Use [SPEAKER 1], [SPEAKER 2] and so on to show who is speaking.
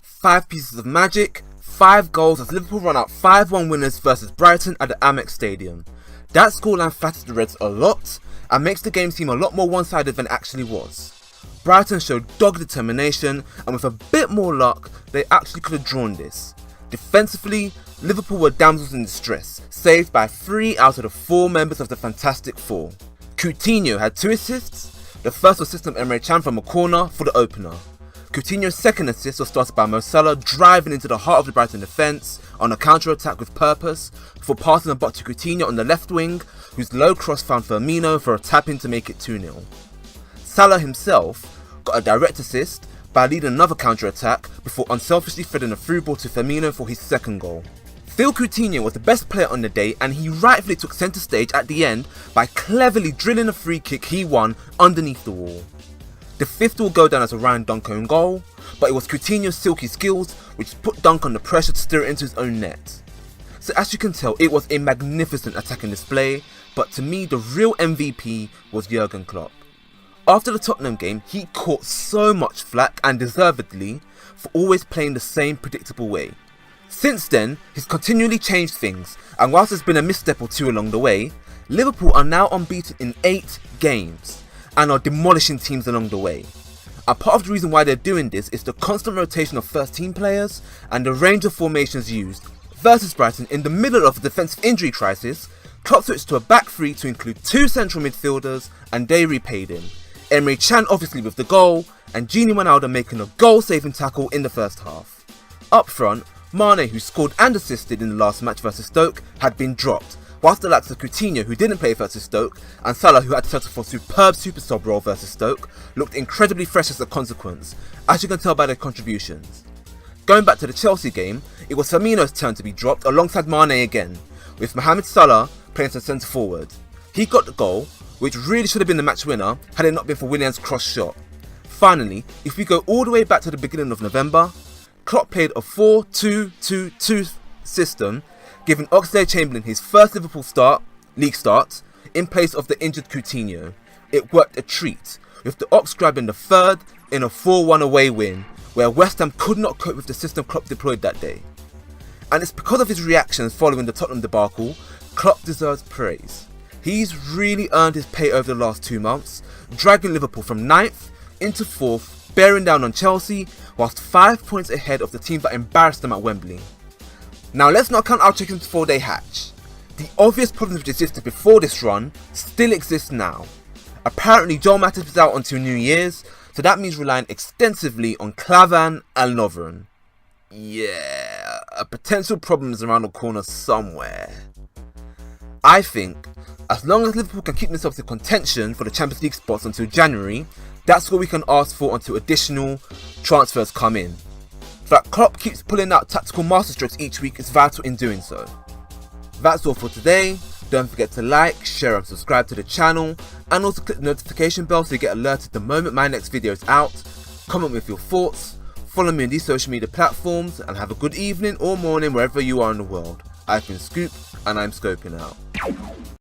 [SPEAKER 1] 5 pieces of magic, 5 goals as Liverpool run out 5-1 winners versus Brighton at the Amex Stadium. That scoreline flatters the Reds a lot and makes the game seem a lot more one-sided than it actually was. Brighton showed dogged determination, and with a bit more luck, they actually could have drawn this. Defensively, Liverpool were damsels in distress, saved by 3 out of the 4 members of the Fantastic Four. Coutinho had 2 assists. The first was assist from Emre Can from a corner for the opener. Coutinho's second assist was started by Mo Salah driving into the heart of the Brighton defence on a counter-attack with purpose, before passing the butt to Coutinho on the left wing, whose low cross found Firmino for a tap-in to make it 2-0. Salah himself got a direct assist by leading another counter-attack before unselfishly threading a through ball to Firmino for his second goal. Phil Coutinho was the best player on the day, and he rightfully took centre stage at the end by cleverly drilling a free kick he won underneath the wall. The fifth will go down as a Ryan Duncan goal, but it was Coutinho's silky skills which put Dunk under pressure to steer it into his own net. So as you can tell, it was a magnificent attacking display, but to me the real MVP was Jurgen Klopp. After the Tottenham game, he caught so much flack, and deservedly, for always playing the same predictable way. Since then, he's continually changed things, and whilst there's been a misstep or 2 along the way, Liverpool are now unbeaten in 8 games, and are demolishing teams along the way. And part of the reason why they're doing this is the constant rotation of first team players, and the range of formations used. Versus Brighton, in the middle of a defensive injury crisis, Klopp switched to a back 3 to include 2 central midfielders, and they repaid him. Emre Can obviously with the goal, and Gini Wijnaldum making a goal-saving tackle in the first half. Up front, Mane, who scored and assisted in the last match versus Stoke, had been dropped, whilst the likes of Coutinho, who didn't play versus Stoke, and Salah, who had to settle for a superb super sub role versus Stoke, looked incredibly fresh as a consequence, as you can tell by their contributions. Going back to the Chelsea game, it was Firmino's turn to be dropped alongside Mane again, with Mohamed Salah playing as centre forward. He got the goal, which really should have been the match winner had it not been for Willian's cross shot. Finally, if we go all the way back to the beginning of November, Klopp played a 4-2-2-2 system, giving Oxlade-Chamberlain his first Liverpool league start, in place of the injured Coutinho. It worked a treat, with the Ox grabbing the third in a 4-1 away win, where West Ham could not cope with the system Klopp deployed that day. And it's because of his reactions following the Tottenham debacle, Klopp deserves praise. He's really earned his pay over the last 2 months, dragging Liverpool from 9th into 4th, bearing down on Chelsea, whilst 5 points ahead of the team that embarrassed them at Wembley. Now let's not count our chickens before they hatch. The obvious problems which existed before this run still exist now. Apparently Joel Matip is out until New Year's, so that means relying extensively on Klavan and Lovren. Yeah, a potential problem is around the corner somewhere. I think, as long as Liverpool can keep themselves in contention for the Champions League spots until January, that's what we can ask for until additional transfers come in. That Klopp keeps pulling out tactical masterstrokes each week is vital in doing so. That's all for today. Don't forget to like, share and subscribe to the channel, and also click the notification bell so you get alerted the moment my next video is out. Comment with your thoughts, follow me on these social media platforms, and have a good evening or morning wherever you are in the world. I've been Scoop, and I'm scoping out.